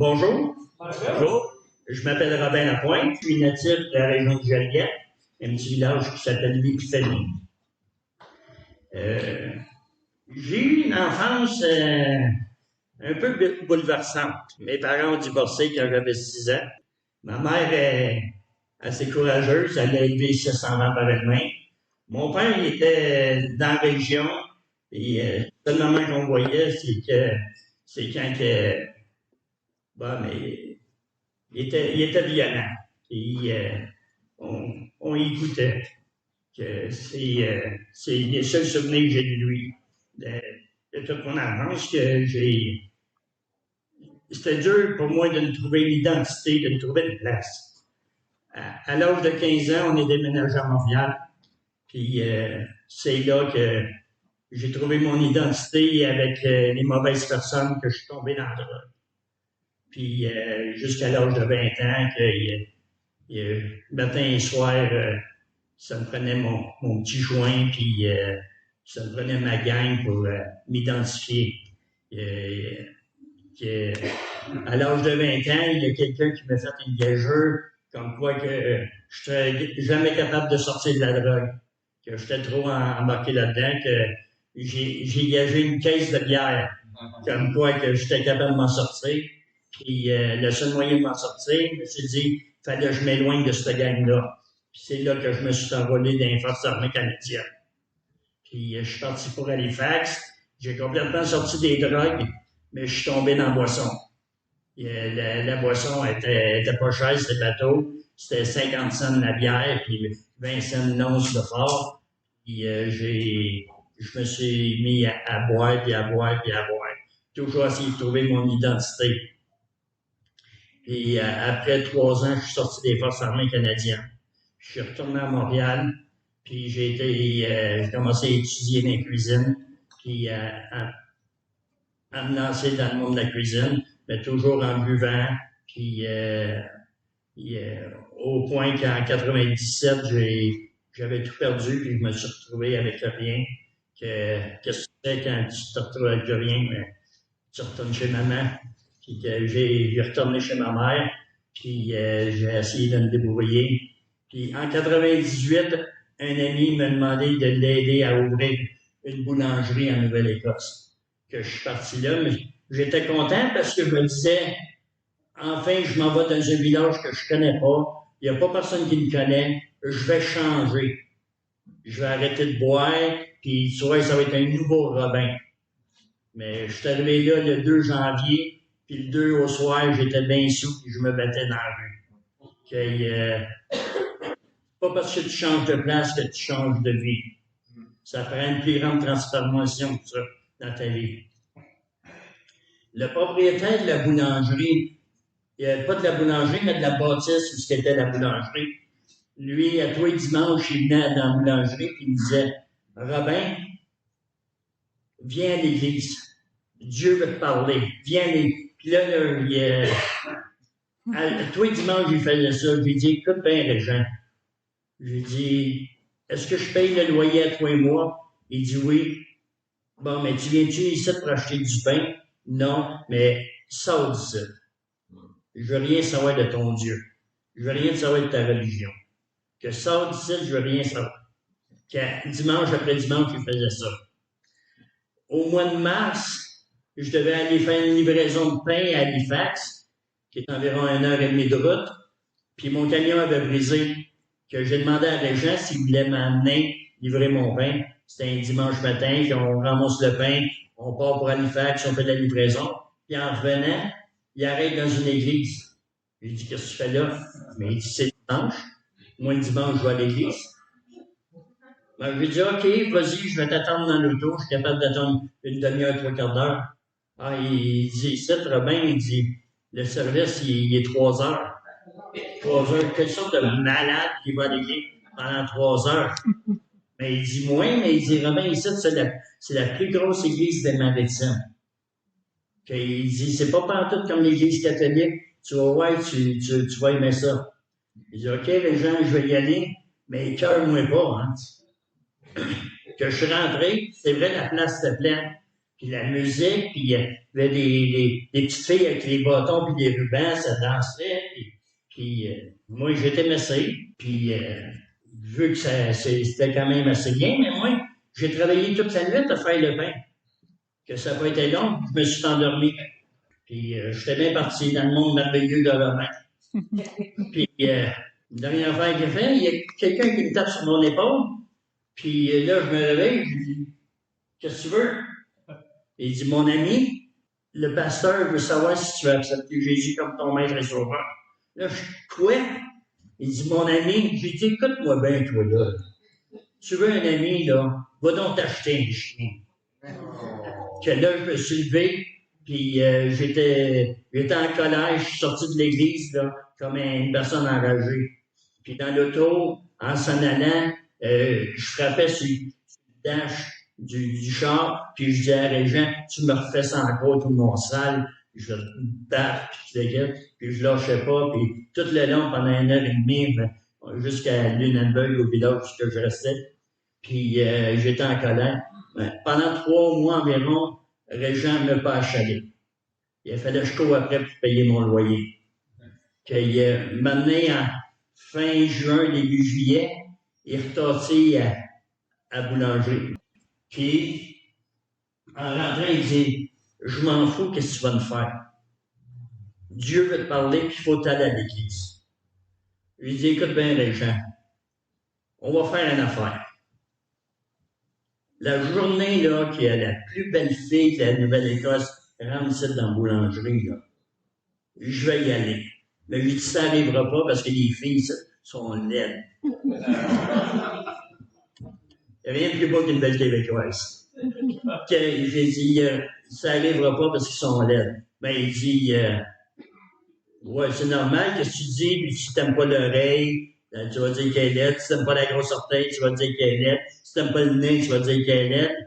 Bonjour. Bonjour. Je m'appelle Robin Lapointe. Je suis natif de la région de Joliette, un petit village qui s'appelle l'Épiphanie. J'ai eu une enfance un peu bouleversante. Mes parents ont divorcé quand j'avais 6 ans. Ma mère est assez courageuse. Elle a élevé 700 ans par elle-même. Mon père, il était dans la région. Et le seul moment qu'on voyait, c'est quand que, bon, mais il était violent. Et on y écoutait. C'est les seuls souvenirs que j'ai de lui. De toute mon enfance, c'était dur pour moi de me trouver une identité, de me trouver une place. À l'âge de 15 ans, on est déménagé à Montréal. Puis c'est là que j'ai trouvé mon identité avec les mauvaises personnes que je suis tombé dans la drogue. Puis jusqu'à l'âge de 20 ans, matin et soir, ça me prenait mon petit joint, puis ça me prenait ma gang pour m'identifier. À l'âge de 20 ans, il y a quelqu'un qui m'a fait une gageure comme quoi que je serais jamais capable de sortir de la drogue, que j'étais trop embarqué là-dedans, que j'ai gagé une caisse de bière, comme quoi que j'étais capable de m'en sortir. Puis le seul moyen de m'en sortir, je me suis dit, fallait que je m'éloigne de cette gang-là. Puis c'est là que je me suis envolé dans les forces armées canadiennes. Puis je suis parti pour Halifax. J'ai complètement sorti des drogues, mais je suis tombé dans la boisson. La boisson était pas chère, c'était bateau. C'était 50 cents la bière, puis 20 cents l'once de fort. Puis je me suis mis à boire, puis à boire, puis à boire. Toujours essayer de trouver mon identité. Puis après 3 ans, je suis sorti des forces armées canadiennes. Je suis retourné à Montréal, puis j'ai commencé à étudier dans la cuisine, puis à me lancer dans le monde de la cuisine, mais toujours en buvant, puis au point qu'en 97, j'avais tout perdu, puis je me suis retrouvé avec rien. Qu'est-ce que tu fais quand tu te retrouves avec rien? Mais tu retournes chez maman. Puis j'ai retourné chez ma mère, puis j'ai essayé de me débrouiller. Puis en 98, un ami m'a demandé de l'aider à ouvrir une boulangerie en Nouvelle-Écosse. Que je suis parti là, mais j'étais content parce que je me disais, enfin, je m'en vais dans un village que je connais pas, il n'y a pas personne qui me connaît, je vais changer. Je vais arrêter de boire, puis tu vois, ça va être un nouveau Robin. Mais je suis arrivé là le 2 janvier, puis le 2 au soir, j'étais bien sous, puis je me battais dans la rue. Pas parce que tu changes de place que tu changes de vie. Ça prend une plus grande transformation que ça dans ta vie. Le propriétaire de la boulangerie, pas de la boulangerie, mais de la bâtisse où c'était la boulangerie, lui, à tous les dimanches, il venait dans la boulangerie, puis il me disait, Robin, viens à l'église. Dieu veut te parler. Viens à l'église. Puis là, tous les dimanches, il faisait ça. Je lui ai dit, écoute bien, Régent. Je lui ai dit, est-ce que je paye le loyer à 3 mois? Il dit oui. Bon, mais tu viens-tu ici pour acheter du pain? Non, mais sors d'ici. Je veux rien savoir de ton Dieu. Je veux rien savoir de ta religion. Que sors d'ici, je veux rien savoir. Dimanche après dimanche, il faisait ça. Au mois de mars, je devais aller faire une livraison de pain à Halifax, qui est environ 1h30 de route. Puis mon camion avait brisé, que j'ai demandé à Régent s'il voulait m'amener livrer mon pain. C'était un dimanche matin, puis on ramasse le pain, on part pour Halifax, on fait de la livraison. Puis en revenant, il arrête dans une église. Je lui dis, qu'est-ce que tu fais là? Mais il dit, c'est dimanche. Moi, le dimanche, je vais à l'église. Ben, je lui dis, OK, vas-y, je vais t'attendre dans l'auto. Je suis capable d'attendre une demi-heure, 3/4 d'heure. Ah, il dit, c'est Robin, il dit, le service, il est 3 heures. 3 heures. Quelle sorte de malade qui va à l'église pendant 3 heures? Mais il dit, moi, mais il dit, Robin, ici, c'est la plus grosse église des Maritimes. Il dit, c'est pas pantoute comme l'église catholique. Tu vas voir, tu vas aimer ça. Il dit, OK, les gens, je vais y aller, mais cœur-moi pas, hein. Que je suis rentré, c'est vrai, la place était pleine. puis la musique, puis il y avait des petites filles avec les bâtons puis des rubans, ça dansait, puis moi j'étais messé, puis vu que c'était quand même assez bien, mais moi, j'ai travaillé toute la nuit à faire le pain, que ça n'a pas été long, je me suis endormi, puis j'étais bien parti dans le monde merveilleux de Romain. Puis, la dernière affaire qu'il a fait, il y a quelqu'un qui me tape sur mon épaule, puis là, je me réveille, je lui dis, qu'est-ce que tu veux? Il dit, mon ami, le pasteur veut savoir si tu veux accepter Jésus comme ton maître et sauveur. Là, je quoi? Il dit, mon ami, j'ai dit, écoute-moi bien, toi, là. Tu veux un ami, là, va donc t'acheter un chien. Que là, je me suis levé, puis j'étais en colère, je suis sorti de l'église, là, comme une personne enragée. Puis dans l'auto, en s'en allant, je frappais sur le dash du char, puis je disais à Régent, tu me refais ça encore tout mon sale, puis je vais te battre, puis je lâchais pas, puis tout le long, pendant 1 heure et demie, jusqu'à Lunenburg, au village où je restais, puis j'étais en colère. Pendant 3 mois environ, Régent ne m'a pas achalé. Il a fallu que je cours après pour payer mon loyer. Il m'a amené en fin juin, début juillet, il est retorti à Boulanger. Puis, en rentrant, il dit, je m'en fous, qu'est-ce que tu vas me faire? Dieu veut te parler, puis il faut aller à l'église. Je lui dis, écoute bien, Régent, on va faire une affaire. La journée, là, qui a la plus belle fille de la Nouvelle-Écosse, rentre ici dans la boulangerie, là, je vais y aller. Mais je lui dis, ça n'arrivera pas parce que les filles sont laides. Il n'y a rien de plus beau qu'une belle Québécoise. J'ai dit, ça n'arrivera pas parce qu'ils sont laides. Ben, il dit, ouais, c'est normal, qu'est-ce que tu dis? Puis si t'aimes pas l'oreille, tu vas dire qu'elle est laide. Si t'aimes pas la grosse orteil, tu vas dire qu'elle est laide. Si t'aimes pas le nez, tu vas dire qu'elle est laide.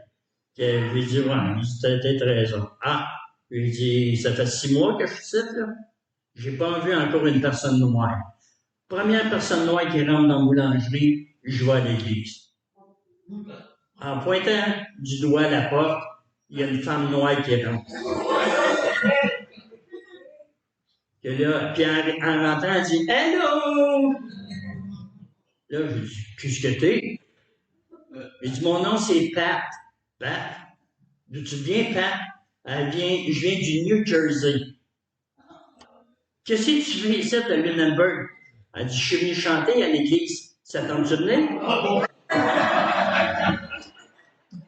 J'ai dit, ouais, t'as peut-être raison. Ah! J'ai dit, ça fait 6 mois que je suis ici, là. J'ai pas vu encore une personne noire. Première personne noire qui rentre dans la boulangerie, je vais à l'église. En pointant du doigt à la porte, il y a une femme noire qui rentre. Et là, puis en rentrant, elle dit « Hello! » Là, je dis « Qu'est-ce que t'es? » Il dit « Mon nom, c'est Pat. » « Pat? D'où tu viens, Pat? » Je viens du New Jersey. « Qu'est-ce que tu fais ici à Lunenburg? » Elle dit « Je suis venu chanter à l'église. Ça tombe-tu de venir? »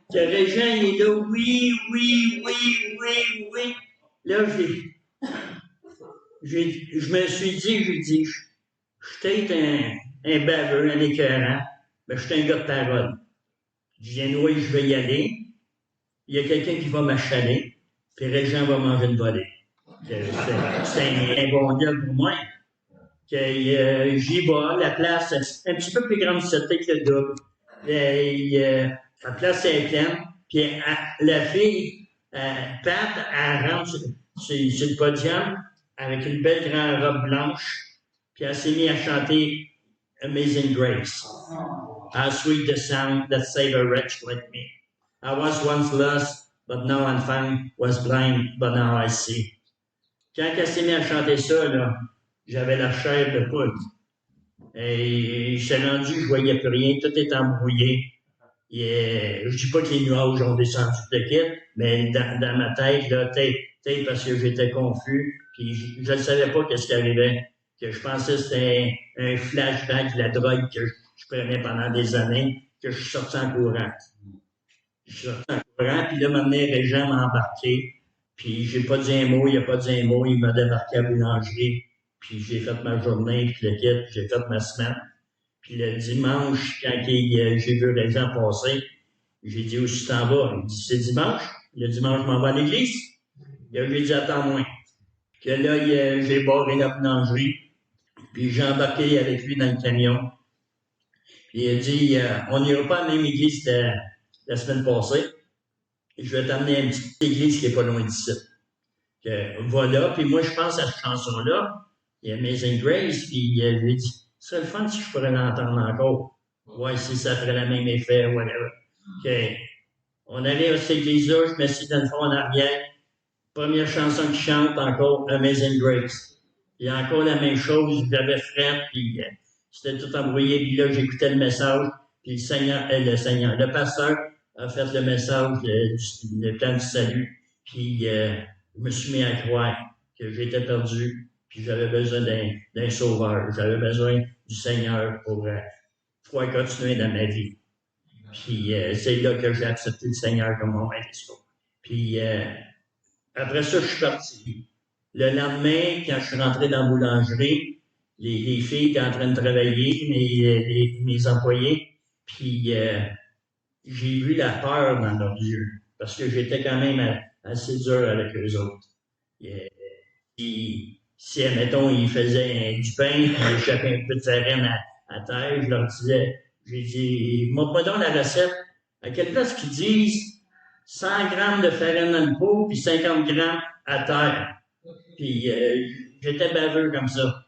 Que Régent, il est là, oui, oui, oui, oui, oui. Là, je me suis dit, j'ai dit, je suis peut-être un baveux, un écœurant, mais je suis un gars de parole. Je viens, oui, je vais y aller. Il y a quelqu'un qui va m'achaler, puis Régent va manger une volée. C'est un bon gars pour moi. J'y vais, la place, un petit peu plus grande que le double. La place est pleine, puis la fille, Pat, elle rentre sur le podium avec une belle grande robe blanche, puis elle s'est mise à chanter Amazing Grace. How sweet the sound that saved a wretch like me. I was once lost, but now I'm found, was blind, but now I see. Quand elle s'est mise à chanter ça, là, j'avais la chair de poule. Et je suis rendu, je voyais plus rien, tout est embrouillé. Je dis pas que les nuages ont descendu de quitte, mais dans ma tête, là, peut-être parce que j'étais confus, puis je ne savais pas qu'est-ce qui arrivait. Que je pensais que c'était un flashback de la drogue que je prenais pendant des années, que je suis sorti en courant. Je suis sorti en courant, puis là, maintenant, Régent m'a embarqué, puis j'ai pas dit un mot, il a pas dit un mot, il m'a débarqué à la boulangerie, puis j'ai fait ma journée, puis le kit, j'ai fait ma semaine. Puis le dimanche, quand j'ai vu Régent passer, j'ai dit, où tu t'en vas? Il dit, c'est dimanche. Le dimanche, je m'en vais à l'église. J'ai dit, attends-moi. Que là, j'ai barré la boulangerie. Puis j'ai embarqué avec lui dans le camion. Puis il a dit, on n'ira pas à la même église la semaine passée. Je vais t'amener à une petite église qui est pas loin d'ici. Voilà. Puis moi, je pense à cette chanson-là. Il y a Amazing Grace. Puis je lui ai dit, ce serait le fun si je pourrais l'entendre encore. Ouais, si ça ferait le même effet, whatever. OK. On allait à cette église-là, je m'assis dans le fond en arrière. Première chanson qui chante encore, Amazing Grace. Il y a encore la même chose, j'avais fret, puis c'était tout embrouillé, puis là, j'écoutais le message, puis le pasteur a fait le message, le plan du salut, puis je me suis mis à croire que j'étais perdu, puis j'avais besoin d'un sauveur, j'avais besoin du Seigneur pour pouvoir continuer dans ma vie. Puis c'est là que j'ai accepté le Seigneur comme mon maître. Puis après ça, je suis parti. Le lendemain, quand je suis rentré dans la boulangerie, les filles étaient en train de travailler, mes employés, puis j'ai vu la peur dans leurs yeux, parce que j'étais quand même assez dur avec eux autres. Si, admettons, ils faisaient du pain, puis ils échappaient un peu de farine à terre, je leur disais, j'ai dit, montre-moi donc la recette. À quelle place qu'ils disent 100 grammes de farine dans le pot, puis 50 grammes à terre. Puis j'étais baveux comme ça.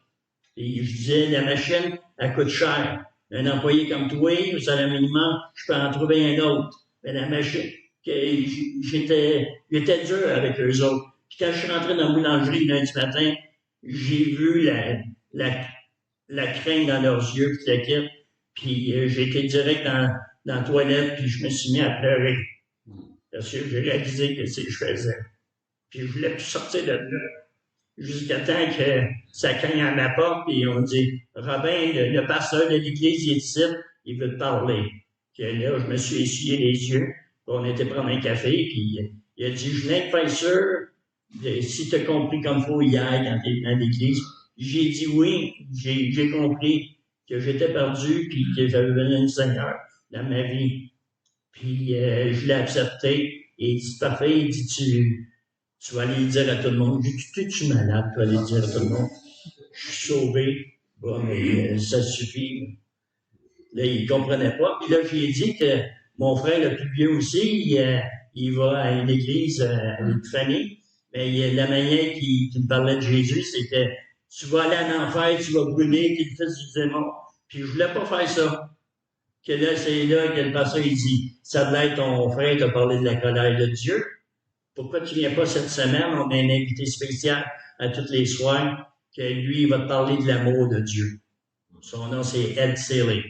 Puis je disais, la machine, elle coûte cher. Un employé comme toi, au salaire minimum, je peux en trouver un autre. Mais la machine, j'étais dur avec eux autres. Puis quand je suis rentré dans la boulangerie lundi matin, j'ai vu la crainte dans leurs yeux, puis la quête. Puis j'ai été direct dans la toilette, puis je me suis mis à pleurer. Parce que j'ai réalisé que c'est ce que je faisais. Puis je voulais plus sortir de là. Jusqu'à temps que ça cogne à ma porte, puis on dit, Robin, le pasteur de l'église, il est ici, il veut te parler. Puis là, je me suis essuyé les yeux, puis on était prendre un café, puis il a dit, je viens de faire sûr, si tu as compris comme il faut hier quand tu es dans l'église. J'ai dit oui, j'ai compris que j'étais perdu, puis que j'avais besoin du Seigneur dans ma vie. Puis je l'ai accepté, et il dit, parfait, il dit, tu vas aller le dire à tout le monde. J'ai dit, tu es malade, tu vas aller le dire à tout le monde. Je suis sauvé. Bon, mais ça suffit. Là, il comprenait pas. Puis là, je lui ai dit que mon frère le plus vieux aussi, il va à une église avec une famille. Mais la manière qu'il me parlait de Jésus, c'est que tu vas aller en enfer, tu vas brûler, tu es le fils du démon. Puis je voulais pas faire ça. Que là, c'est là que le pasteur, il dit, ça devait être ton frère t'a parlé de la colère de Dieu. Pourquoi tu viens pas cette semaine? On a un invité spécial à tous les soirs, que lui, il va te parler de l'amour de Dieu. Son nom, c'est Ed Seeley.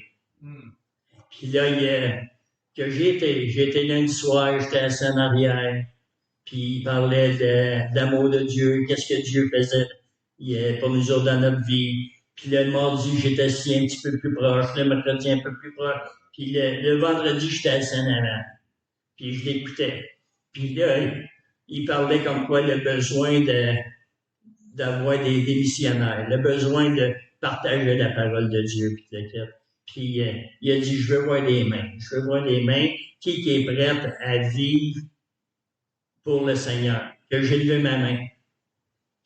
Puis là, que j'ai été lundi soir, j'étais assis en arrière, puis il parlait de l'amour de Dieu, qu'est-ce que Dieu faisait pour nous autres dans notre vie. Puis là, le mardi, j'étais assis un petit peu plus proche, le mercredi un peu plus proche, puis le vendredi, j'étais assis en avant. Puis je l'écoutais. Puis là, il parlait comme quoi le besoin d'avoir des missionnaires, le besoin de partager la parole de Dieu, puis il a dit, je veux voir des mains. Je veux voir des mains. Qui est prête à vivre pour le Seigneur? Que j'ai levé ma main.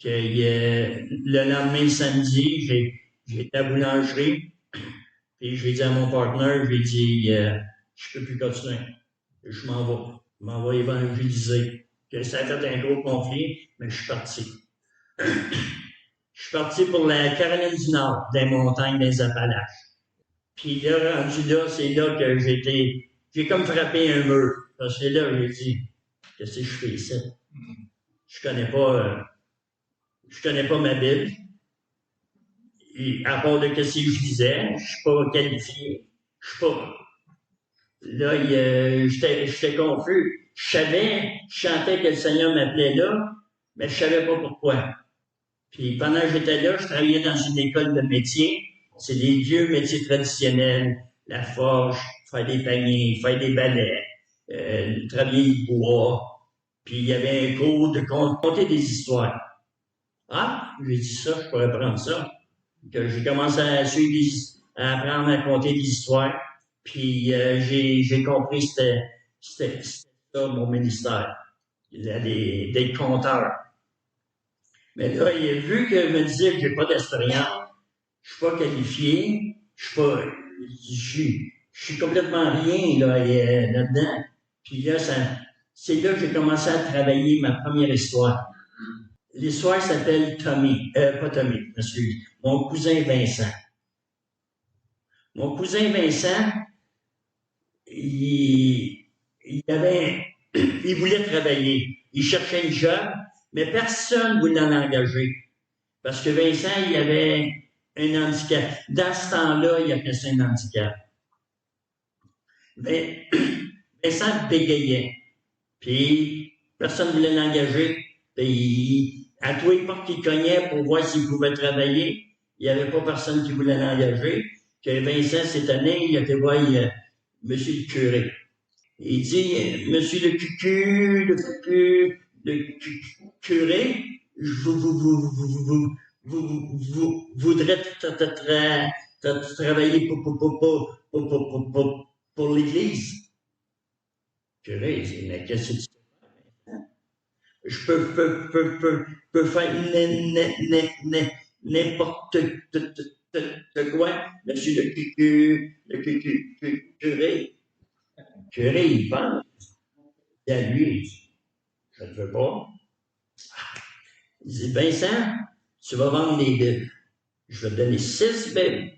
Que le lendemain, samedi, j'ai été à la boulangerie. Puis j'ai dit à mon partenaire, j'ai dit, je peux plus continuer. Je m'en vais. Je m'en vais évangéliser. Que ça a fait un gros conflit, mais je suis parti. Je suis parti pour la Caroline du Nord, des montagnes des Appalaches. Puis là, rendu là, c'est là que j'ai comme frappé un mur. Parce que là, j'ai dit, qu'est-ce que je fais ici? Je connais pas ma Bible. Et à part de qu'est-ce que je disais, je suis pas qualifié. Je suis pas. Là, j'étais confus. Je chantais que le Seigneur m'appelait là, mais je savais pas pourquoi. Puis pendant que j'étais là, je travaillais dans une école de métier. C'est des vieux métiers traditionnels, la forge, faire des paniers, faire des balais, travailler le bois. Puis il y avait un cours de compter des histoires. Ah, j'ai dit ça, je pourrais prendre ça. Que j'ai commencé à à apprendre à compter des histoires. Puis j'ai compris que c'était ça mon ministère. D'être conteur. Mais là, il a vu que me disait que j'ai pas d'expérience, je suis pas qualifié, je suis complètement rien là-dedans. Puis là, c'est là que j'ai commencé à travailler ma première histoire. L'histoire s'appelle pas Tommy, excuse, mon cousin Vincent. Mon cousin Vincent, il il voulait travailler. Il cherchait une job, mais personne ne voulait l'engager. Parce que Vincent, il avait un handicap. Dans ce temps-là, il appelait ça un handicap. Mais Vincent bégayait. Puis, personne ne voulait l'engager. Puis, à tous les portes qu'il cognait pour voir s'il pouvait travailler, il n'y avait pas personne qui voulait l'engager. Que Vincent, cette année, il a été voir monsieur le curé. Il dit, monsieur le curé, je voudrais travailler pour l'Église. Le curé, il dit, mais qu'est-ce que tu fais? Je peux faire n'importe quoi, monsieur le curé. Le curé, il pense. Et à lui, il dit, je ne veux pas. Il dit, Vincent, tu vas vendre les Bibles. Je vais te donner 6 Bibles.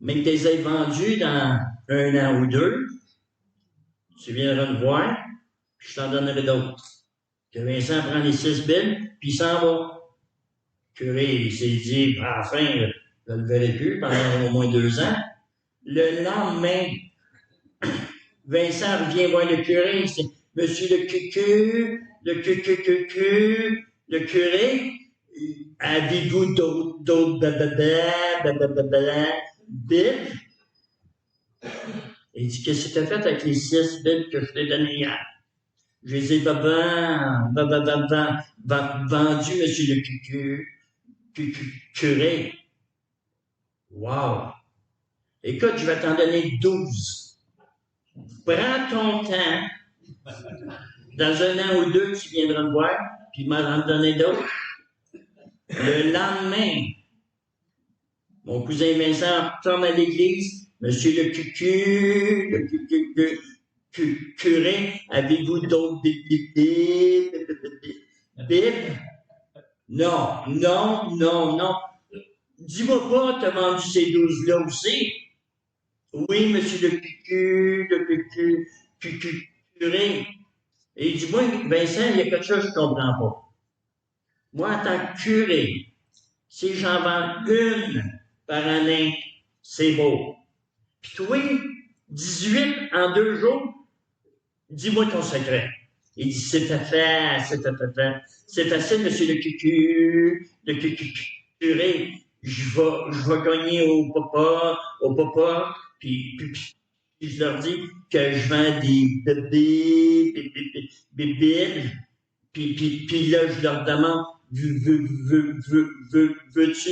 Mais que tu les aies vendues dans 1 an ou 2, tu viendras me voir, puis je t'en donnerai d'autres. Que Vincent prend les 6 Bibles, puis il s'en va. Le curé, il s'est dit, enfin, je ne le verrai plus pendant au moins 2 ans. Le lendemain, Vincent revient voir le curé, il dit, monsieur le curé, avez-vous d'autres Bibles? Il dit, qu'est-ce que tu as fait avec les 6 Bibles que je t'ai données hier? Je les ai vendues, monsieur le curé. Wow! Écoute, je vais t'en donner 12. Prends ton temps. Dans 1 an ou 2, tu viendras me voir, puis m'en donner d'autres. Le lendemain, mon cousin Vincent retourne à l'église. Monsieur le curé, avez-vous d'autres Bibles? Non. Dis-moi pas, t'as vendu ces 12-là aussi? Oui, monsieur le curé. Et il dit, moi, Vincent, il y a quelque chose que je ne comprends pas. Moi, en tant que curé, si j'en vends une par année, c'est beau. Puis toi, 18 en 2 jours, dis-moi ton secret. Il dit, c'est facile, monsieur le curé. Je vais gagner au papa, puis je leur dis que je vends des Bibles, puis là, je leur demande, veux-tu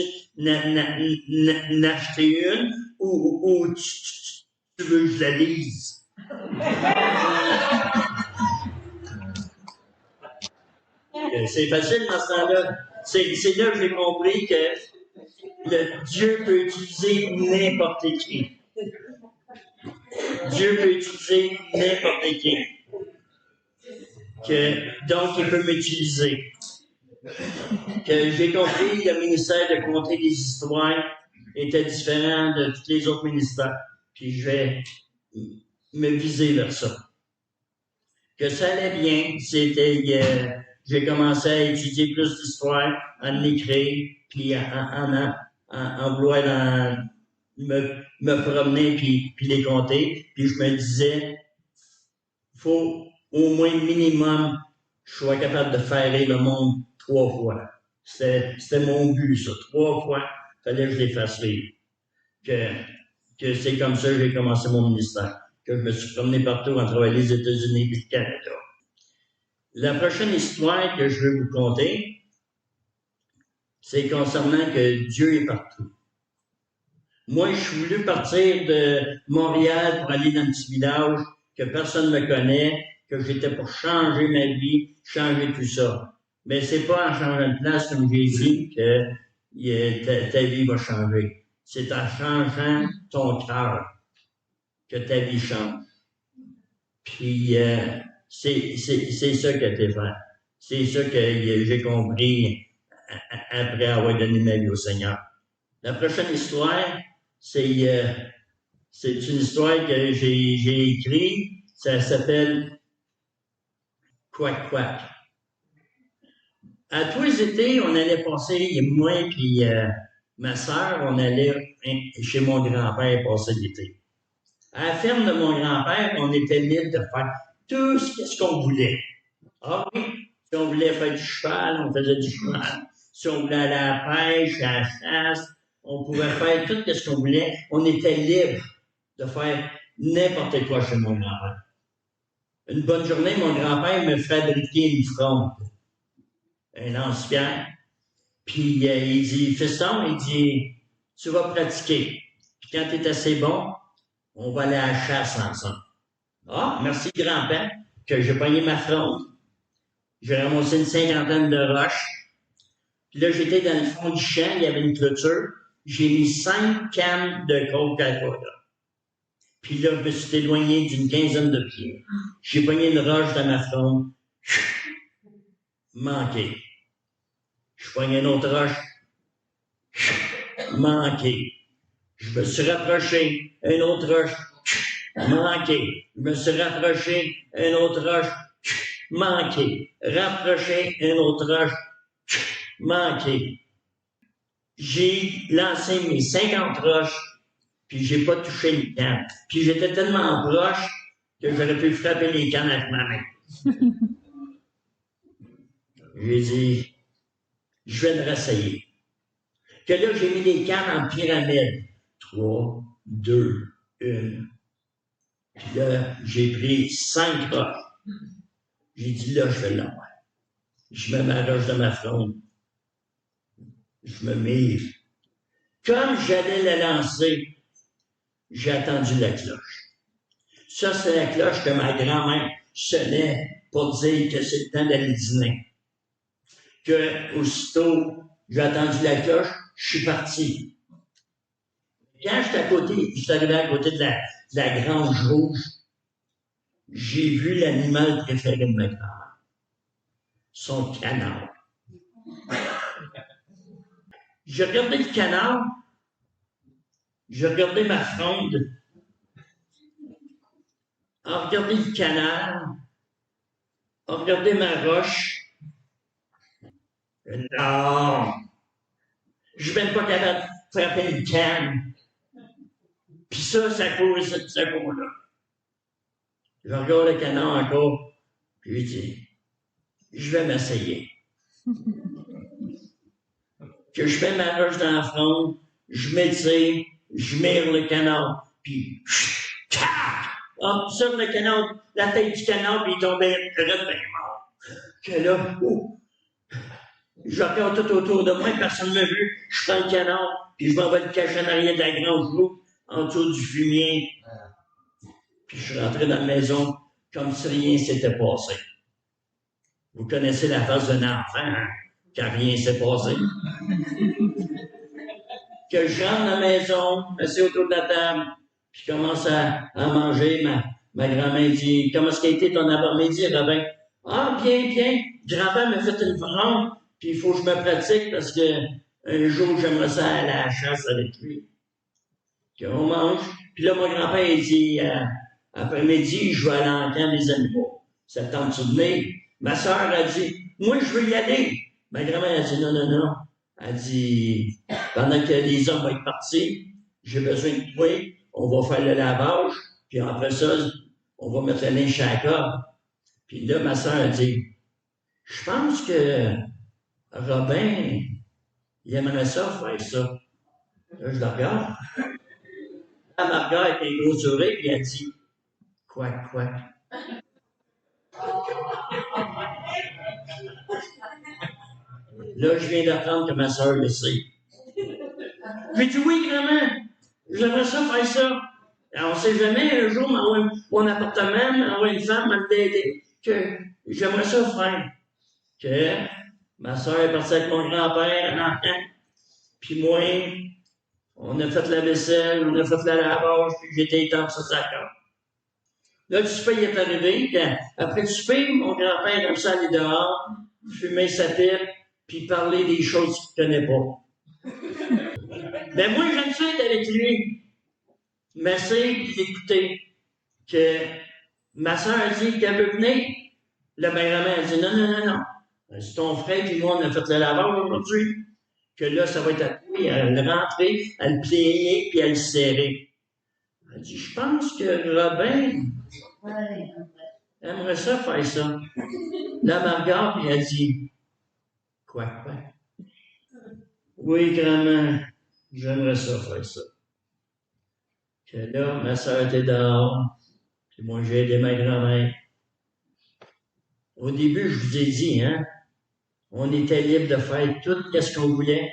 n'acheter une ou tu veux que je la lise? C'est facile dans ce temps-là. C'est là que j'ai compris que Dieu peut utiliser n'importe qui. Dieu peut utiliser n'importe qui. Donc, il peut m'utiliser. Que j'ai compris que le ministère de conter des histoires était différent de tous les autres ministères. Puis je vais me viser vers ça. Que ça allait bien, j'ai commencé à étudier plus d'histoire, à l'écrire, puis en vouloir me promener puis les compter. Puis je me disais, faut au moins minimum, je sois capable de faire rire le monde 3 fois. C'était mon but, ça. 3 fois, il fallait que je les fasse rire. Que c'est comme ça que j'ai commencé mon ministère. Que je me suis promené partout à travers les États-Unis et le Canada. La prochaine histoire que je vais vous conter, c'est concernant que Dieu est partout. Moi, je suis voulu partir de Montréal pour aller dans un petit village que personne ne me connaît, que j'étais pour changer ma vie, changer tout ça. Mais c'est pas en changeant de place, comme j'ai dit, que ta vie va changer. C'est en changeant ton cœur que ta vie change. Puis, c'est ça que tu fait. C'est ça que j'ai compris après avoir donné ma vie au Seigneur. La prochaine histoire, c'est une histoire que j'ai écrite. Ça s'appelle Quack, quack. À tous les étés, on allait passer, moi et ma sœur, on allait chez mon grand-père passer l'été. À la ferme de mon grand-père, on était libre de faire tout ce qu'on voulait. Ah oui, si on voulait faire du cheval, on faisait du cheval. Si on voulait aller à la pêche, à la chasse, on pouvait faire tout ce qu'on voulait. On était libre de faire n'importe quoi chez mon grand-père. Une bonne journée, mon grand-père me fabriquait une fronde, un lance-pierre. Puis il dit, fiston, il dit, tu vas pratiquer. Puis quand tu es assez bon, on va aller à la chasse ensemble. Ah, merci grand-père, que j'ai pogné ma fronde. J'ai ramassé une cinquantaine de roches. Puis là, j'étais dans le fond du champ, il y avait une clôture. J'ai mis 5 cannes de Coca-Cola. Puis là, je me suis éloigné d'une quinzaine de pieds. J'ai pogné une roche dans ma fronde. Manqué. Je pognais une autre roche. Manqué. Je me suis rapproché. Une autre roche. Manqué. Je me suis rapproché. Une autre roche. Manqué. Rapproché. Une autre roche. Manqué. J'ai lancé mes 50 roches, puis j'ai pas touché une canne. Puis j'étais tellement proche que j'aurais pu frapper les cannes avec ma main. J'ai dit, je vais me rassayer. Que là, j'ai mis les cannes en pyramide. 3, 2, 1. Puis là, j'ai pris 5 roches. J'ai dit, là, je vais l'avoir. Je mets ma roche dans ma fronde. Je me mire. Comme j'allais la lancer, j'ai attendu la cloche. Ça, c'est la cloche que ma grand-mère sonnait pour dire que c'est le temps d'aller dîner. Que, aussitôt, j'ai attendu la cloche, je suis parti. Quand j'étais à côté, je suis arrivé à côté de la grange rouge, j'ai vu l'animal préféré de ma grand-mère. Son canard. J'ai regardé le canard, j'ai regardé ma fronde, en regardé le canard, en regardé ma roche. Non! Je suis même pas capable de frapper une canne. Puis ça cause de ce coup-là. Je regarde le canard encore, puis je dis, je vais m'essayer. Que je mets ma roche dans la fronde, je m'étire, je mire le canard, puis sur le canard, la tête du canard, puis il tombait bien mort. Que là, je regarde tout autour de moi, personne ne m'a vu, je prends le canard, puis je m'en vais le cacher en arrière de la grange rouge, en dessous du fumier. Puis je suis rentré dans la maison comme si rien s'était passé. Vous connaissez la face d'un enfant, hein, quand rien s'est passé. Que je rentre dans la maison, m'assieds autour de la table, puis je commence à manger. Ma grand-mère dit, comment est-ce qu'a été ton avant-midi, Robin? Ah, bien, bien. Grand-père m'a fait une fronde, puis il faut que je me pratique parce que un jour, j'aimerais ça aller à la chasse avec lui. Puis on mange. Puis là, mon grand-père, il dit, après-midi, je vais aller en camp des animaux. Ça te tente de venir? Ma sœur a dit, moi, je veux y aller. Ma grand-mère a dit, non, non, non. Elle dit, pendant que les hommes vont être partis, j'ai besoin de toi, on va faire le lavage, puis après ça, on va mettre le linge à la corde. Puis là, ma sœur a dit, je pense que Robin, il aimerait ça faire ça. Là, je la regarde. Elle me regarde avec les gros oreilles, puis elle dit, quoi? Là, je viens d'apprendre que ma sœur le sait. J'ai dit, oui, grand-mère, j'aimerais ça faire ça. Alors, on ne sait jamais, un jour, mon appartement, m'envoie une femme, m'a dit que j'aimerais ça faire. Que ma sœur est partie avec mon grand-père, un enfant, puis moi, on a fait la vaisselle, on a fait la lavage, puis j'étais étendu sur sa corde. Là, le souper est arrivé, puis après le souper, mon grand-père aime ça aller dehors, fumer sa pipe, puis parler des choses qu'il ne connaît pas. Mais moi, j'aime ça être avec lui. M'essayer d'écouter que ma sœur a dit qu'elle veut venir. La mère a dit, non, non, non, non. C'est ton frère et moi, on a fait le lavage aujourd'hui. Que là, ça va être à toi, à le rentrer, à le plier, puis à le serrer. Elle dit, je pense que Robin aimerait ça faire ça. Là, elle me regarde, puis elle dit, quoi? Oui, grand-mère, j'aimerais ça faire ça. Que là, ma soeur était dehors, puis moi, j'ai aidé ma grand-mère. Au début, je vous ai dit, hein, on était libre de faire tout ce qu'on voulait.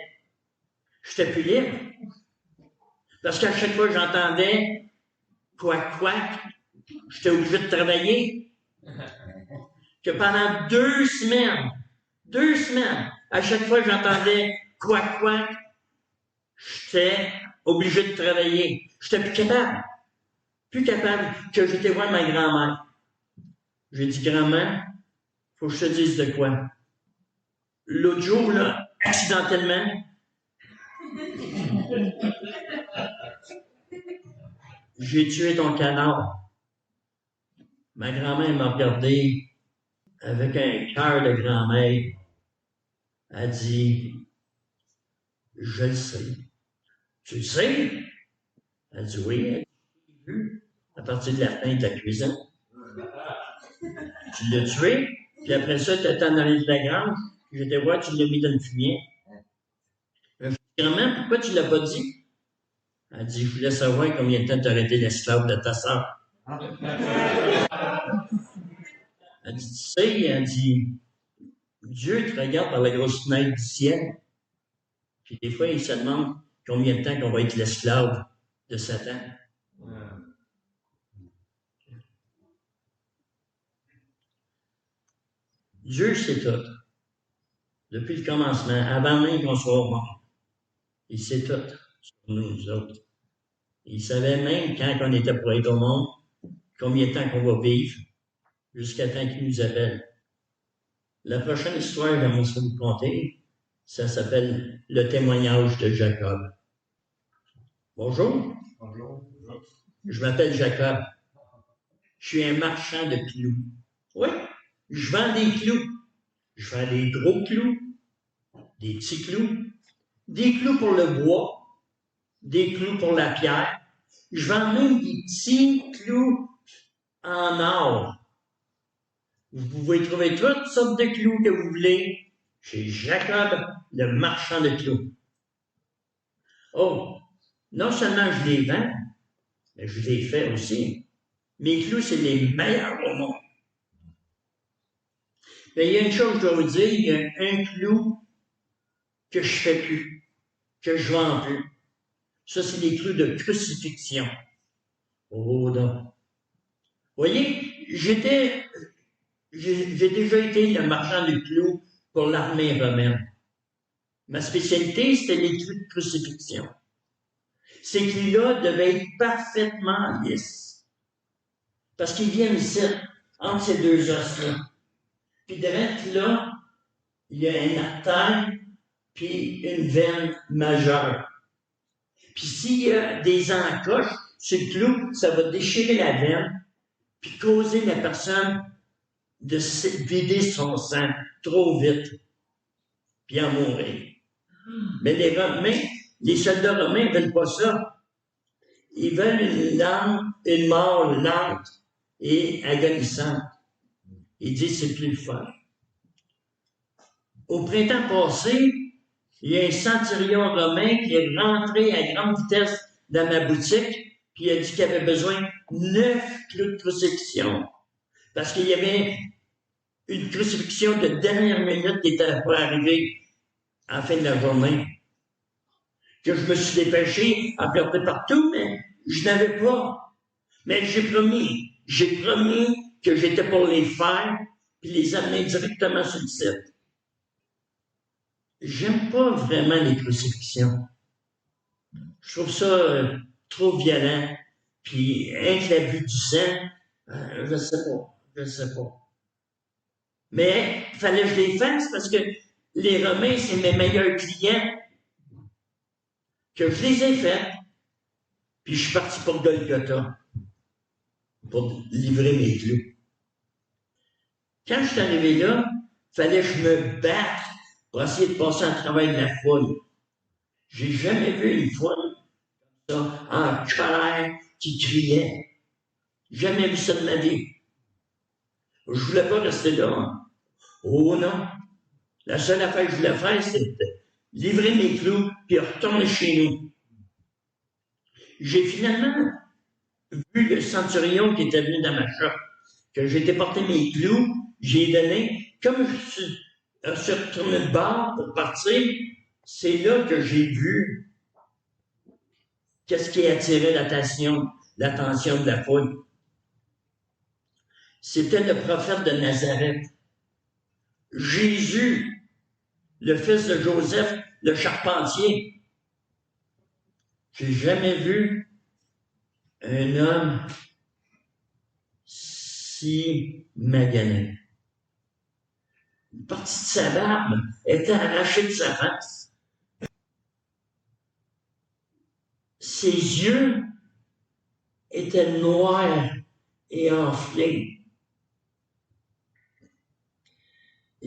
J'étais plus libre. Parce qu'à chaque fois que j'entendais quoi, j'étais obligé de travailler. Que pendant 2 semaines, à chaque fois que j'entendais quoi, j'étais obligé de travailler. J'étais plus capable que j'étais voir ma grand-mère. J'ai dit, grand-mère, faut que je te dise de quoi. L'autre jour, là, accidentellement, j'ai tué ton canard. Ma grand-mère m'a regardé avec un cœur de grand-mère. Elle dit, je le sais. Tu le sais? Elle dit, oui. Elle dit, à partir de la fin de la cuisine. Tu l'as tué, puis après ça, tu étais en allé de la grange, puis j'étais voir, tu l'as mis dans le fumier. Je dis, grand-mère, pourquoi tu l'as pas dit? Elle dit, je voulais savoir combien de temps tu aurais été l'esclave de ta sœur. Elle dit, tu sais, elle dit, Dieu te regarde par la grosse fenêtre du ciel, puis des fois, il se demande combien de temps qu'on va être l'esclave de Satan. Dieu sait tout. Depuis le commencement, avant même qu'on soit au monde. Il sait tout sur nous autres. Il savait même quand on était pour être au monde, combien de temps qu'on va vivre, jusqu'à temps qu'il nous appelle. La prochaine histoire que j'aimerais vous conter, ça s'appelle Le témoignage de Jacob. Bonjour. Bonjour. Je m'appelle Jacob. Je suis un marchand de clous. Oui, je vends des clous. Je vends des gros clous, des petits clous, des clous pour le bois, des clous pour la pierre. Je vends même des petits clous en or. Vous pouvez trouver toutes sortes de clous que vous voulez chez Jacob, le marchand de clous. Oh, non seulement je les vends, mais je les fais aussi. Mes clous, c'est les meilleurs au monde. Mais il y a une chose que je dois vous dire, il y a un clou que je fais plus, que je vends plus. Ça, c'est les clous de crucifixion. Oh non. Vous voyez, j'ai déjà été le marchand de clous pour l'armée romaine. Ma spécialité, c'était les clous de crucifixion. Ces clous-là devaient être parfaitement lisses. Parce qu'ils viennent ici, entre ces deux os-là. Puis direct là, il y a une artère, puis une veine majeure. Puis s'il y a des encoches sur le clou, ça va déchirer la veine, puis causer la personne de vider son sang trop vite, puis en mourir. Mais les soldats romains ne veulent pas ça. Ils veulent une mort lente et agonisante. Ils disent c'est plus fort. Au printemps passé, il y a un centurion romain qui est rentré à grande vitesse dans ma boutique, puis il a dit qu'il avait besoin de 9 clous de crucifixion. Parce qu'il y avait une crucifixion de dernière minute qui était pour arriver à la fin de la journée. Que je me suis dépêché à regarder partout, mais je n'avais pas. Mais j'ai promis que j'étais pour les faire, puis les amener directement sur le site. J'aime pas vraiment les crucifixions. Je trouve ça trop violent. Puis, avec la vue du sang, je sais pas. Mais, fallait que je les fasse parce que les Romains, c'est mes meilleurs clients. Que je les ai faits. Puis, je suis parti pour Golgotha. Pour livrer mes clous. Quand je suis arrivé là, il fallait que je me batte pour essayer de passer en travail de la foule. J'ai jamais vu une foule ça, en colère qui criait. Jamais vu ça de ma vie. Je voulais pas rester là. Hein. Oh non. La seule affaire que je voulais faire, c'était livrer mes clous puis retourner chez nous. J'ai finalement vu le centurion qui était venu dans ma shop, que j'ai été porter mes clous, j'ai donné, comme je suis retourné de bord pour partir, c'est là que j'ai vu qu'est-ce qui attirait l'attention de la foule. C'était le prophète de Nazareth. Jésus, le fils de Joseph, le charpentier. J'ai jamais vu un homme si magané. Une partie de sa barbe était arrachée de sa face. Ses yeux étaient noirs et enflés.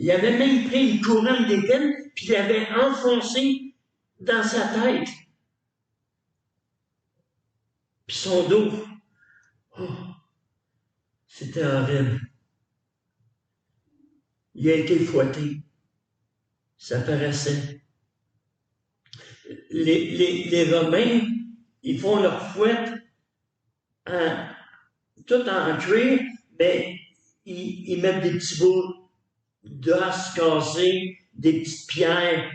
Il avait même pris une couronne d'épines, puis il l'avait enfoncée dans sa tête. Puis son dos, oh, c'était horrible. Il a été fouetté. Ça paraissait. Les Romains, ils font leur fouette tout en cuir, mais ils mettent des petits bouts d'os cassés, des petites pierres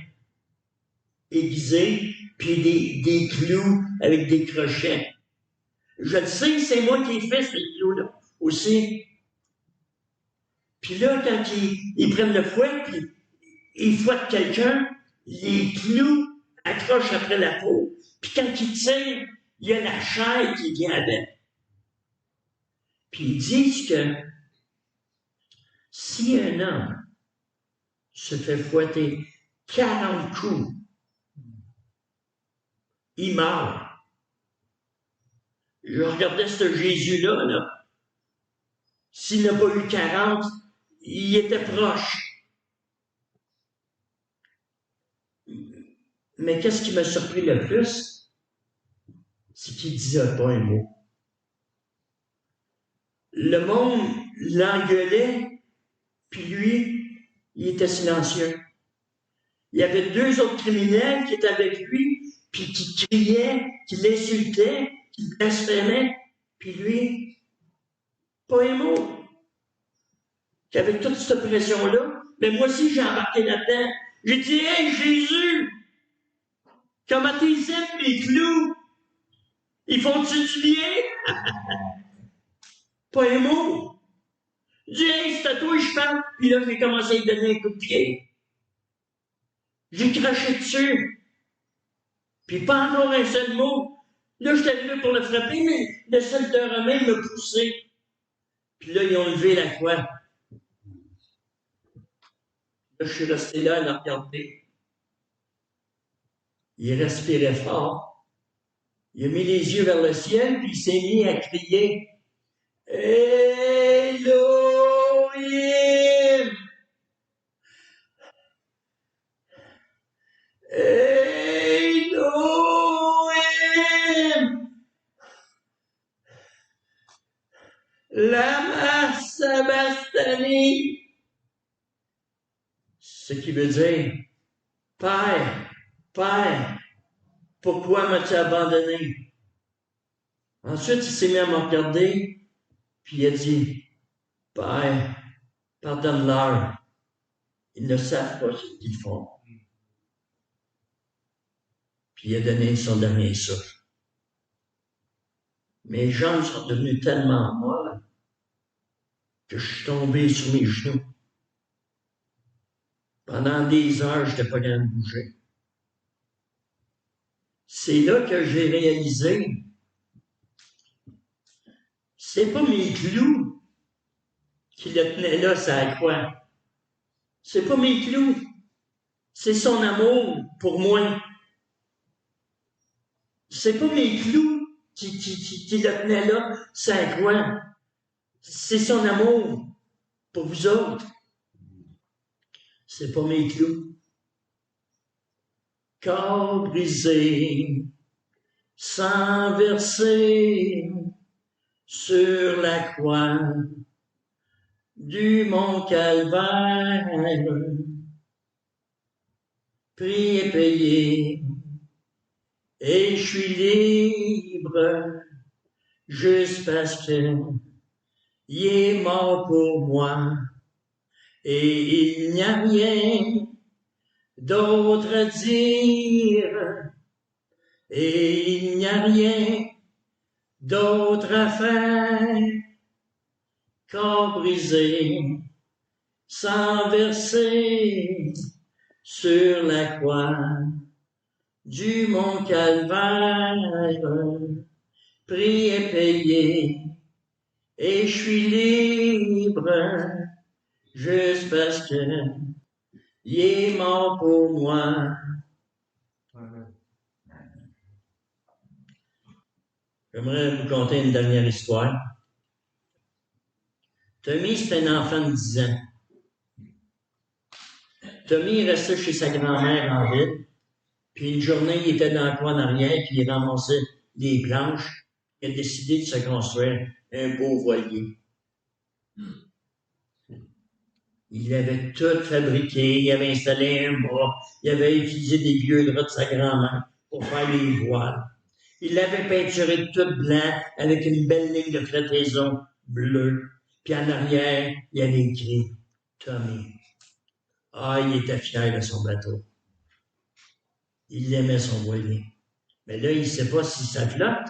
aiguisées, puis des clous avec des crochets. Je le sais, c'est moi qui ai fait ces clous-là aussi. Puis là, quand ils prennent le fouet, puis ils fouettent quelqu'un, les clous accrochent après la peau. Puis quand ils tirent, il y a la chair qui vient avec. Puis ils disent que si un homme se fait fouetter 40 coups, il meurt. Je regardais ce Jésus-là, là. S'il n'a pas eu 40, il était proche. Mais qu'est-ce qui m'a surpris le plus? C'est qu'il ne disait pas un mot. Le monde l'engueulait, puis lui, il était silencieux. Il y avait deux autres criminels qui étaient avec lui, puis qui criaient, qui l'insultaient, qui blasphémaient, puis lui, pas un mot. Qu'avec toute cette pression-là, mais moi aussi j'ai embarqué là-dedans. J'ai dit, hey Jésus, comment t'es aimes mes clous? Ils font-tu du bien? Pas un mot. J'ai dit, hey, c'est à toi je parle. Puis là, j'ai commencé à lui donner un coup de pied. J'ai craché dessus. Puis pas encore un seul mot. Là, j'étais venu pour le frapper, mais le soldat romain m'a poussé. Puis là, ils ont levé la croix. Là, je suis resté là à le regarder. Il respirait fort. Il a mis les yeux vers le ciel, puis il s'est mis à crier « Elohim! Elohim! Lama sabachthani! » Ce qui veut dire « Père, Père, pourquoi m'as-tu abandonné? » Ensuite, il s'est mis à me regarder, puis il a dit, Père, pardonne-leur. Ils ne savent pas ce qu'ils font. Puis il a donné son dernier souffle. Mes jambes sont devenues tellement molles que je suis tombé sur mes genoux. Pendant des heures, je n'étais pas capable de bouger. C'est là que j'ai réalisé, c'est pas mes clous qui le tenaient là, ça la croix. C'est pas mes clous. C'est son amour pour moi. C'est pas mes clous qui le tenaient là, ça la croix. C'est son amour. Pour vous autres, c'est pas mes clous. Corps brisé, sang versé sur la croix du mont Calvaire, prix est payé, et je suis libre, juste parce que il est mort pour moi, et il n'y a rien d'autre à dire, et il n'y a rien d'autre à faire, corps brisé, sang versé sur la croix du mont Calvaire, prix est payé, et je suis libre, juste parce que il est mort pour moi. J'aimerais vous conter une dernière histoire. Tommy, c'était un enfant de 10 ans. Tommy restait chez sa grand-mère en ville, puis une journée, il était dans le coin arrière, puis il ramassait des planches. Il a décidé de se construire un beau voilier. Il avait tout fabriqué, il avait installé un bras, il avait utilisé des vieux draps de sa grand-mère pour faire les voiles. Il l'avait peinturé tout blanc avec une belle ligne de flottaison bleue. Puis en arrière, il avait écrit Tommy. Ah, il était fier de son bateau. Il aimait son voilier. Mais là, il ne sait pas si ça flotte,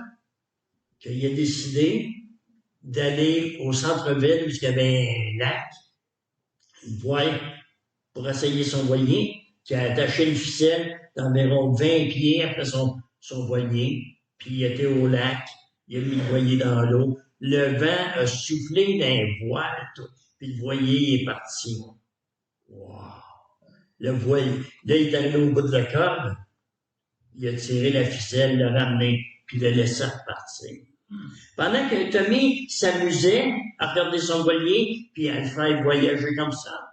qu'il a décidé d'aller au centre-ville où il y avait un lac, une voile, pour essayer son voilier, qui a attaché une ficelle d'environ 20 pieds après son voilier, puis il était au lac, il a mis le voilier dans l'eau, le vent a soufflé dans les voiles, puis le voilier est parti. Wow! Le voilier, là, il est arrivé au bout de la corde, il a tiré la ficelle, l'a ramené, puis l'a laissé repartir. Pendant que Tommy s'amusait à regarder son voilier, puis à le faire voyager comme ça,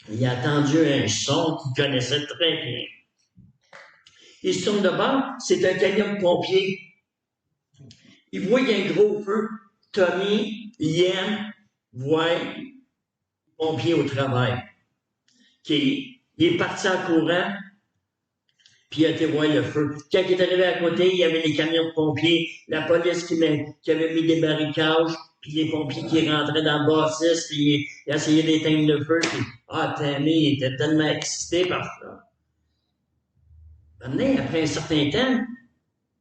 il a entendu un son qu'il connaissait très bien. Il se tourne de bord, c'est un camion de pompiers. Il voit qu'il y a un gros feu. Tommy, il aime voir les pompiers au travail. Il est parti en courant, puis il a été voir le feu. Quand il est arrivé à côté, il y avait les camions de pompiers, la police qui avait mis des barricades, puis les pompiers qui rentraient dans le bâtisse, puis ils essayaient d'éteindre le feu. Puis, Tommy, il était tellement excité par ça. Maintenant, après un certain temps,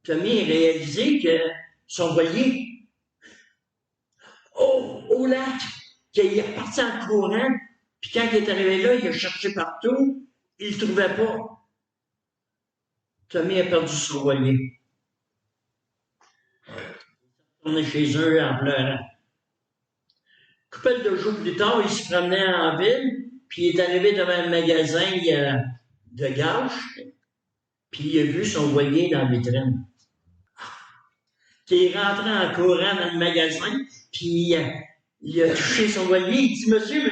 Tommy a réalisé que son voilier, au lac, qu'il est reparti en courant, puis quand il est arrivé là, il a cherché partout, il ne le trouvait pas. Tommy a perdu son voilier. On est chez eux en pleurant. Couple de jours plus tard, il se promenait en ville, puis il est arrivé devant un magasin de gage, puis il a vu son voilier dans la vitrine. Qui est rentré en courant dans le magasin, puis il a touché son voilier. Il dit, monsieur,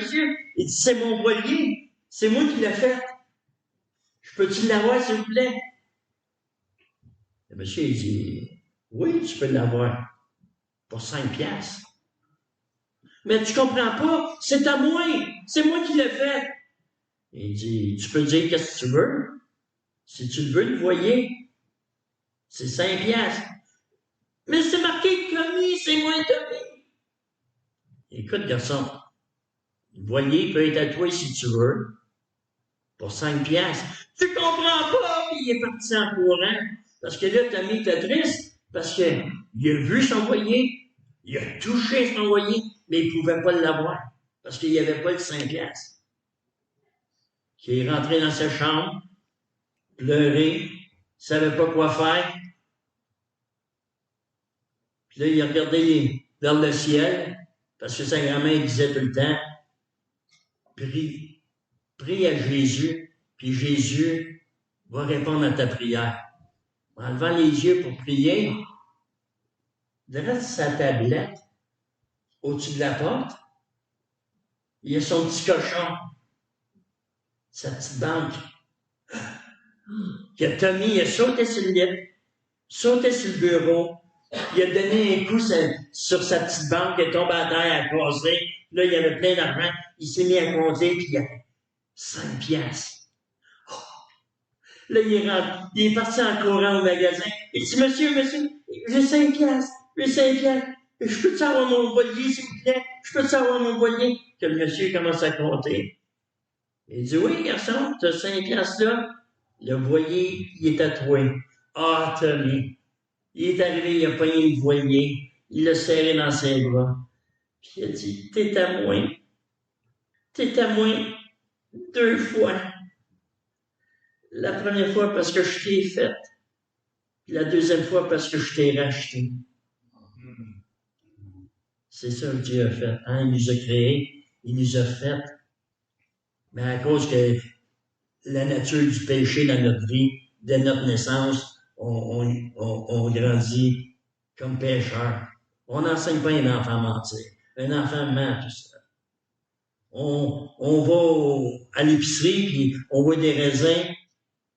il dit, c'est mon voilier. C'est moi qui l'ai fait. Je peux-tu l'avoir, s'il vous plaît? Le monsieur, il dit, oui, tu peux l'avoir. Pour 5 piastres. Mais tu comprends pas, c'est à moi. C'est moi qui l'ai fait. Il dit, tu peux dire qu'est-ce que tu veux. Si tu le veux, le voilier, c'est 5 piastres. Mais c'est marqué Tommy, c'est moi Tommy. Écoute, garçon, le voilier peut être à toi si tu veux, pour 5 piastres. Tu comprends pas, puis il est parti en courant. Parce que là, Tommy était triste, parce que il a vu son voilier, il a touché son voilier, mais il pouvait pas l'avoir, parce qu'il n'y avait pas le 5 piastres. Il est rentré dans sa chambre, pleuré, savait pas quoi faire. Puis là, il a regardé vers le ciel, parce que sa grand-mère disait tout le temps, prie à Jésus, puis Jésus va répondre à ta prière. En levant les yeux pour prier, derrière sa tablette, au-dessus de la porte, il y a son petit cochon, sa petite banque. Que Tommy, il a sauté sur le lit, sauté sur le bureau, il a donné un coup sur sa petite banque, il est tombé à terre à causer. Là, il y avait plein d'argent. Il s'est mis à compter, puis il y avait 5 piastres. Là, il est parti en courant au magasin. Il dit, monsieur, j'ai 5 piastres, j'ai 5 piastres. Je peux-tu avoir mon voilier, s'il vous plaît? Je peux-tu avoir mon voilier? Que le monsieur commence à compter. Il dit, oui, garçon, tu as 5 piastres là. Le voilier, il est à toi. Ah, Tommy. Il est arrivé, il a pogné le voilier. Il l'a serré dans ses bras. Puis il a dit, t'es à moi. T'es à moi 2 fois. La première fois parce que je t'ai faite. La deuxième fois parce que je t'ai racheté. C'est ça que Dieu a fait. Hein? Il nous a créés, il nous a fait. Mais à cause que la nature du péché dans notre vie, dès notre naissance, on grandit comme pécheur. On n'enseigne pas à un enfant à mentir. Un enfant ment tout ça. On va à l'épicerie, puis on voit des raisins,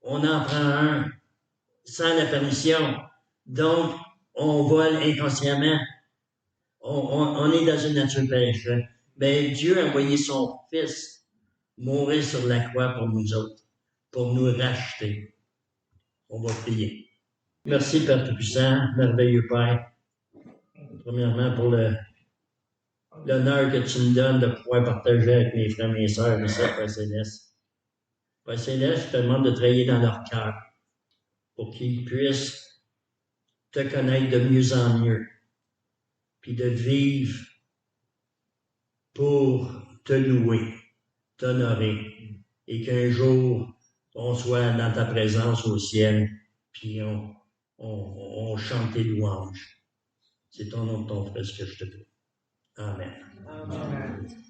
on en prend un sans la permission. Donc, on vole inconsciemment. On est dans une nature pécheresse. Ben, Dieu a envoyé son Fils mourir sur la croix pour nous autres, pour nous racheter. On va prier. Merci, Père Tout-Puissant, merveilleux Père. Premièrement, pour l'honneur que tu me donnes de pouvoir partager avec mes frères et mes sœurs de ça, Père Céleste. Père Céleste, je te demande de travailler dans leur cœur pour qu'ils puissent te connaître de mieux en mieux, puis de vivre pour te louer, t'honorer, et qu'un jour, on soit dans ta présence au ciel, puis on chante tes louanges. C'est ton nom de ton frère que je te prie. Amen. Amen.